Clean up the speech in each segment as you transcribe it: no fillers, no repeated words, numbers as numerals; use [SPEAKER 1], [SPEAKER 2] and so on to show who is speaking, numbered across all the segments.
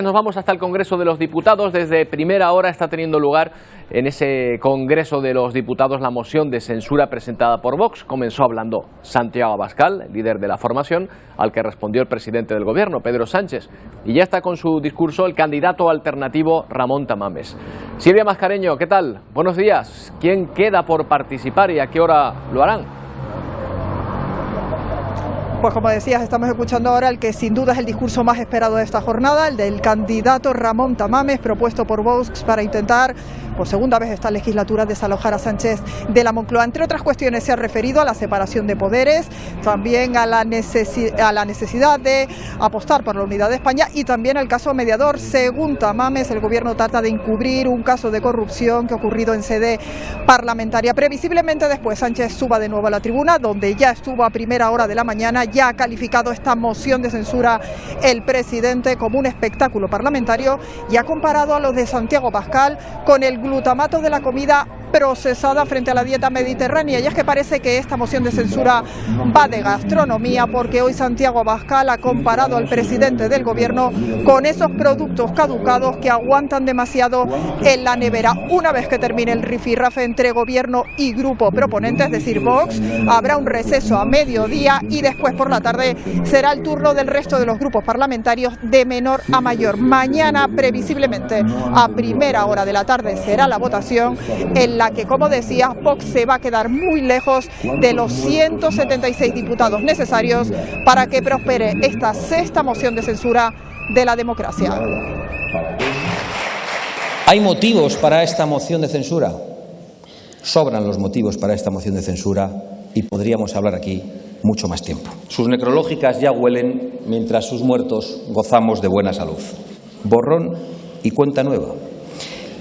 [SPEAKER 1] Nos vamos hasta el Congreso de los Diputados. Desde primera hora está teniendo lugar en ese Congreso de los Diputados la moción de censura presentada por Vox. Comenzó hablando Santiago Abascal, líder de la formación, al que respondió el presidente del Gobierno, Pedro Sánchez. Y ya está con su discurso el candidato alternativo Ramón Tamames. Silvia Mascareño, ¿qué tal? Buenos días. ¿Quién queda por participar y a qué hora lo harán?
[SPEAKER 2] Pues como decías, estamos escuchando ahora el que sin duda es el discurso más esperado de esta jornada, el del candidato Ramón Tamames, propuesto por Vox para intentar, por segunda vez esta legislatura, desalojar a Sánchez de la Moncloa. Entre otras cuestiones se ha referido a la separación de poderes, también a la necesidad de apostar por la unidad de España y también al caso mediador. Según Tamames, el gobierno trata de encubrir un caso de corrupción que ha ocurrido en sede parlamentaria. Previsiblemente después Sánchez suba de nuevo a la tribuna, donde ya estuvo a primera hora de la mañana. Ya ha calificado esta moción de censura el presidente como un espectáculo parlamentario y ha comparado a los de Santiago Abascal con el glutamato de la comida procesada frente a la dieta mediterránea. Y es que parece que esta moción de censura va de gastronomía, porque hoy Santiago Abascal ha comparado al presidente del gobierno con esos productos caducados que aguantan demasiado en la nevera. Una vez que termine el rifirrafe entre gobierno y grupo proponente, es decir, Vox, habrá un receso a mediodía y después por la tarde será el turno del resto de los grupos parlamentarios de menor a mayor. Mañana, previsiblemente, a primera hora de la tarde será la votación en la que, como decía, Vox se va a quedar muy lejos de los 176 diputados necesarios para que prospere esta sexta moción de censura de la democracia.
[SPEAKER 3] ¿Hay motivos para esta moción de censura? Sobran los motivos para esta moción de censura y podríamos hablar aquí mucho más tiempo. Sus necrológicas ya huelen mientras sus muertos gozamos de buena salud. Borrón y cuenta nueva.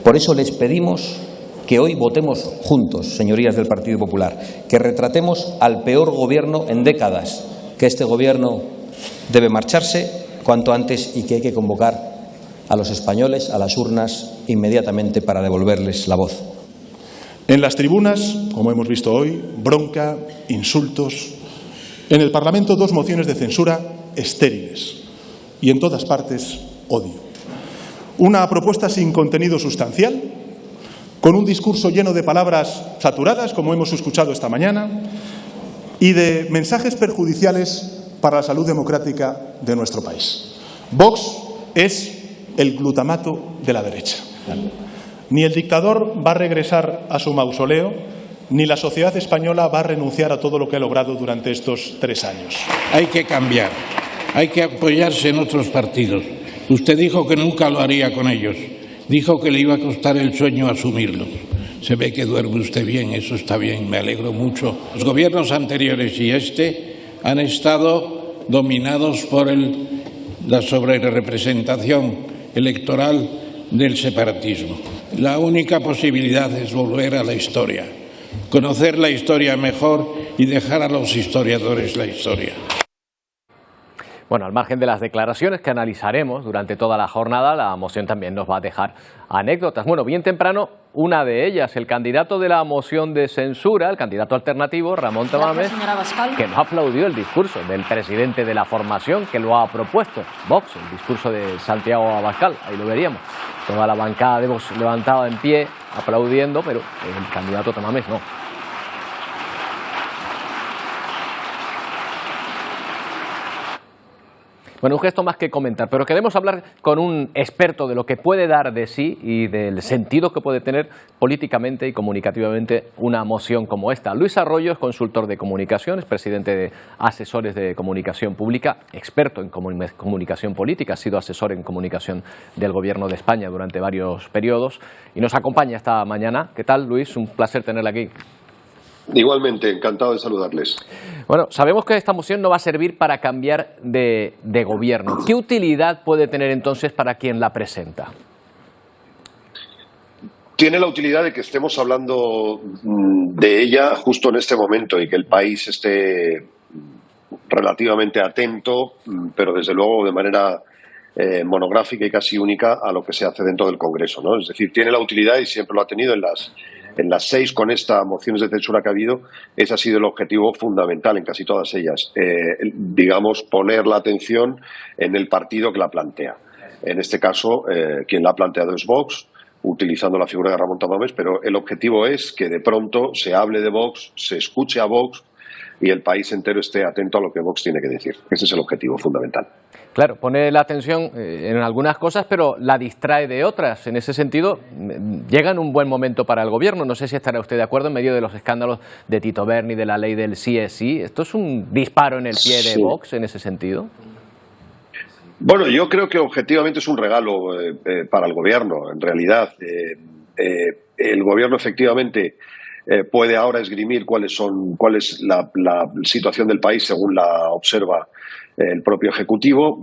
[SPEAKER 3] Por eso les pedimos que hoy votemos juntos, señorías del Partido Popular, que retratemos al peor gobierno en décadas, que este gobierno debe marcharse cuanto antes y que hay que convocar a los españoles a las urnas inmediatamente para devolverles la voz.
[SPEAKER 4] En las tribunas, como hemos visto hoy, bronca, insultos. En el Parlamento, 2 mociones de censura estériles. Y en todas partes, odio. Una propuesta sin contenido sustancial, con un discurso lleno de palabras saturadas, como hemos escuchado esta mañana, y de mensajes perjudiciales para la salud democrática de nuestro país. Vox es el glutamato de la derecha. Ni el dictador va a regresar a su mausoleo, ni la sociedad española va a renunciar a todo lo que ha logrado durante estos 3 años.
[SPEAKER 5] Hay que cambiar, hay que apoyarse en otros partidos. Usted dijo que nunca lo haría con ellos. Dijo que le iba a costar el sueño asumirlo. Se ve que duerme usted bien, eso está bien, me alegro mucho. Los gobiernos anteriores y este han estado dominados por la sobrerepresentación electoral del separatismo. La única posibilidad es volver a la historia, conocer la historia mejor y dejar a los historiadores la historia.
[SPEAKER 1] Bueno, al margen de las declaraciones que analizaremos durante toda la jornada, la moción también nos va a dejar anécdotas. Bueno, bien temprano, una de ellas, el candidato de la moción de censura, el candidato alternativo, Ramón Tamames, que no aplaudió el discurso del presidente de la formación que lo ha propuesto, Vox, el discurso de Santiago Abascal, ahí lo veríamos. Toda la bancada de Vox levantada en pie, aplaudiendo, pero el candidato Tamames no. Bueno, un gesto más que comentar, pero queremos hablar con un experto de lo que puede dar de sí y del sentido que puede tener políticamente y comunicativamente una moción como esta. Luis Arroyo es consultor de comunicación, es presidente de Asesores de Comunicación Pública, experto en comunicación política, ha sido asesor en comunicación del Gobierno de España durante varios periodos y nos acompaña esta mañana. ¿Qué tal, Luis? Un placer tenerla aquí.
[SPEAKER 6] Igualmente, encantado de saludarles.
[SPEAKER 1] Bueno, sabemos que esta moción no va a servir para cambiar de gobierno. ¿Qué utilidad puede tener entonces para quien la presenta?
[SPEAKER 6] Tiene la utilidad de que estemos hablando de ella justo en este momento y que el país esté relativamente atento, pero desde luego de manera monográfica y casi única a lo que se hace dentro del Congreso, ¿no? Es decir, tiene la utilidad y siempre lo ha tenido en las 6 con esta mociones de censura que ha habido. Ese ha sido el objetivo fundamental en casi todas ellas, digamos, poner la atención en el partido que la plantea. En este caso, quien la ha planteado es Vox, utilizando la figura de Ramón Tamames, pero el objetivo es que de pronto se hable de Vox, se escuche a Vox y el país entero esté atento a lo que Vox tiene que decir. Ese es el objetivo fundamental.
[SPEAKER 1] Claro, pone la atención en algunas cosas, pero la distrae de otras. En ese sentido, llega en un buen momento para el Gobierno. No sé si estará usted de acuerdo en medio de los escándalos de Tito Berni, de la ley del sí es sí. ¿Esto es un disparo en el pie de Vox en ese sentido?
[SPEAKER 6] Bueno, yo creo que objetivamente es un regalo para el Gobierno, en realidad. El Gobierno efectivamente puede ahora esgrimir cuál es la situación del país según la observa el propio Ejecutivo.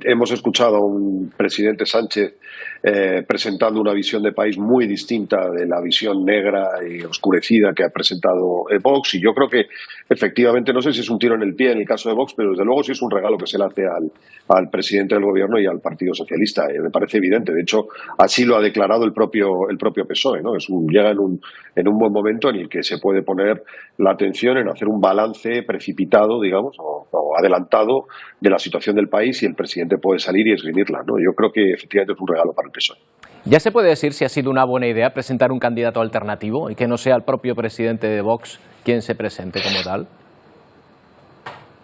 [SPEAKER 6] Hemos escuchado a un presidente Sánchez presentando una visión de país muy distinta de la visión negra y oscurecida que ha presentado Vox, y yo creo que efectivamente, no sé si es un tiro en el pie en el caso de Vox, pero desde luego sí es un regalo que se le hace al presidente del Gobierno y al Partido Socialista. Me parece evidente. De hecho, así lo ha declarado el propio PSOE, ¿no? Llega en un buen momento en el que se puede poner la atención en hacer un balance precipitado, digamos, o adelantado de la situación del país, y el presidente puede salir y esgrimirla, ¿no? Yo creo que efectivamente es un regalo para el PSOE.
[SPEAKER 1] ¿Ya se puede decir si ha sido una buena idea presentar un candidato alternativo y que no sea el propio presidente de Vox quien se presente como tal?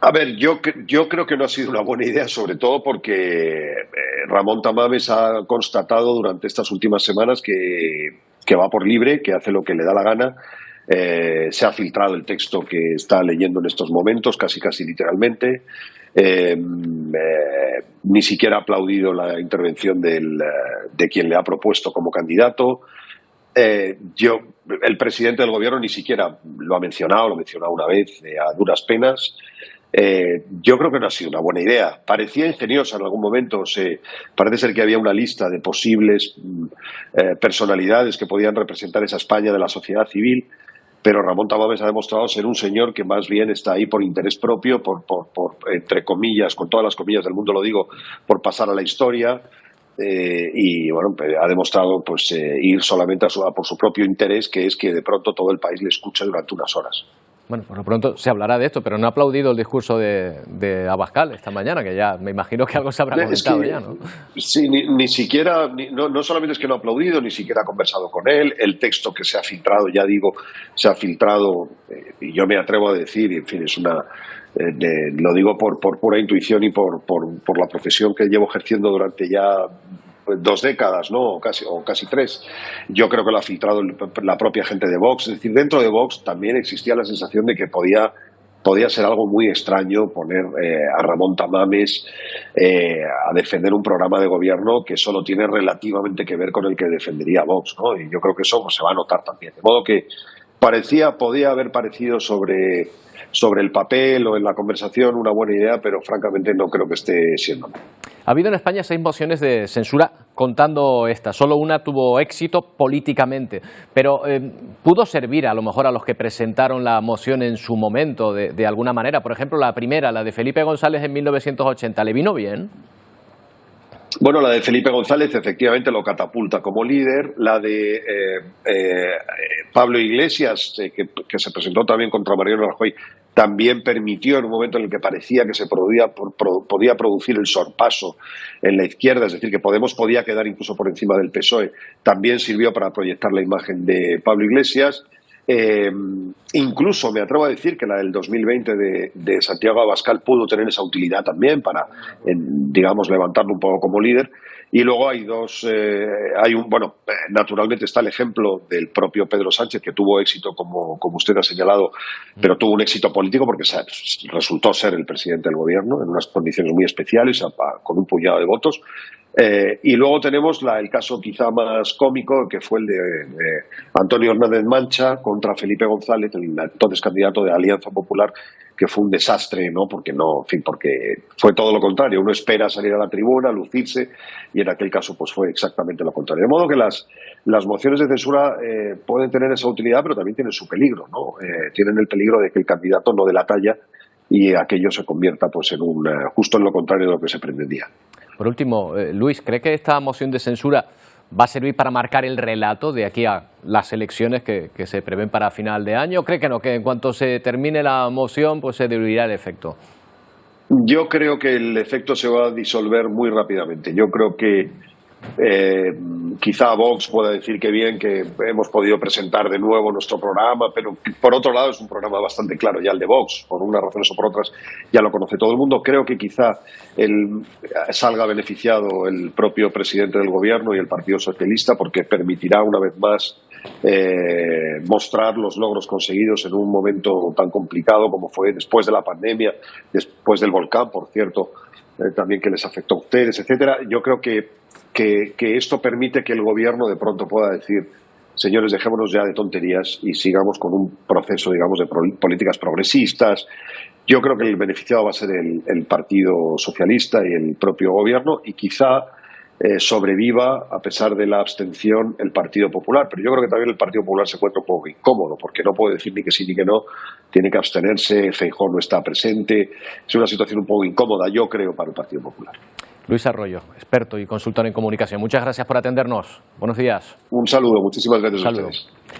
[SPEAKER 6] A ver, yo creo que no ha sido una buena idea, sobre todo porque Ramón Tamames ha constatado durante estas últimas semanas que va por libre, que hace lo que le da la gana. Se ha filtrado el texto que está leyendo en estos momentos, casi literalmente. Ni siquiera ha aplaudido la intervención de quien le ha propuesto como candidato. El presidente del Gobierno ni siquiera lo ha mencionado una vez a duras penas. Yo creo que no ha sido una buena idea. Parecía ingeniosa en algún momento. Parece ser que había una lista de posibles personalidades que podían representar esa España de la sociedad civil, pero Ramón Tamames ha demostrado ser un señor que más bien está ahí por interés propio, por entre comillas, con todas las comillas del mundo lo digo, por pasar a la historia. Y bueno, ha demostrado ir solamente por su propio interés, que es que de pronto todo el país le escucha durante unas horas.
[SPEAKER 1] Bueno, por lo pronto se hablará de esto, pero no ha aplaudido el discurso de Abascal esta mañana, que ya me imagino que algo se habrá comentado ya, ¿no? Sí,
[SPEAKER 6] ni siquiera, no solamente es que no ha aplaudido, ni siquiera ha conversado con él. El texto que se ha filtrado, ya digo, se ha filtrado, y yo me atrevo a decir, y en fin, es lo digo por pura intuición y por la profesión que llevo ejerciendo durante ya 2 décadas, ¿no? O casi 3. Yo creo que lo ha filtrado la propia gente de Vox. Es decir, dentro de Vox también existía la sensación de que podía ser algo muy extraño poner a Ramón Tamames a defender un programa de gobierno que solo tiene relativamente que ver con el que defendería Vox, ¿no? Y yo creo que eso se va a notar también. De modo que podía haber parecido sobre el papel o en la conversación una buena idea, pero francamente no creo que esté siendo.
[SPEAKER 1] Ha habido en España 6 mociones de censura, contando esta. Solo una tuvo éxito políticamente, pero ¿pudo servir a lo mejor a los que presentaron la moción en su momento de alguna manera? Por ejemplo, la primera, la de Felipe González en 1980, ¿le vino bien?
[SPEAKER 6] Bueno, la de Felipe González efectivamente lo catapulta como líder. La de Pablo Iglesias, que se presentó también contra Mariano Rajoy, también permitió en un momento en el que parecía que se podía producir el sorpaso en la izquierda, es decir, que Podemos podía quedar incluso por encima del PSOE, también sirvió para proyectar la imagen de Pablo Iglesias. Incluso me atrevo a decir que la del 2020 de Santiago Abascal pudo tener esa utilidad también para, digamos, levantarlo un poco como líder. Y luego naturalmente está el ejemplo del propio Pedro Sánchez, que tuvo éxito, como usted ha señalado, pero tuvo un éxito político porque resultó ser el presidente del gobierno en unas condiciones muy especiales, con un puñado de votos. Y luego tenemos el caso quizá más cómico, que fue el de Antonio Hernández Mancha contra Felipe González, el entonces candidato de Alianza Popular, que fue un desastre, ¿no? Porque fue todo lo contrario. Uno espera salir a la tribuna, lucirse, y en aquel caso fue exactamente lo contrario. De modo que las mociones de censura pueden tener esa utilidad, pero también tienen su peligro, ¿no? Tienen el peligro de que el candidato no dé la talla y aquello se convierta justo en lo contrario de lo que se pretendía.
[SPEAKER 1] Por último, Luis, ¿cree que esta moción de censura va a servir para marcar el relato de aquí a las elecciones que se prevén para final de año? ¿O cree que no, que en cuanto se termine la moción se diluirá el efecto?
[SPEAKER 6] Yo creo que el efecto se va a disolver muy rápidamente. Yo creo que quizá Vox pueda decir que bien, que hemos podido presentar de nuevo nuestro programa, pero por otro lado es un programa bastante claro ya el de Vox, por unas razones o por otras ya lo conoce todo el mundo. Creo que quizá salga beneficiado el propio presidente del gobierno y el Partido Socialista, porque permitirá una vez más mostrar los logros conseguidos en un momento tan complicado como fue después de la pandemia, después del volcán, por cierto, también que les afectó a ustedes, etcétera. Yo creo que esto permite que el gobierno de pronto pueda decir: señores, dejémonos ya de tonterías y sigamos con un proceso, digamos, de políticas progresistas. Yo creo que el beneficiado va a ser el Partido Socialista y el propio gobierno, y quizá sobreviva, a pesar de la abstención, el Partido Popular. Pero yo creo que también el Partido Popular se encuentra un poco incómodo, porque no puede decir ni que sí ni que no, tiene que abstenerse, Feijóo no está presente. Es una situación un poco incómoda, yo creo, para el Partido Popular.
[SPEAKER 1] Luis Arroyo, experto y consultor en comunicación. Muchas gracias por atendernos. Buenos días.
[SPEAKER 6] Un saludo, muchísimas gracias a ustedes.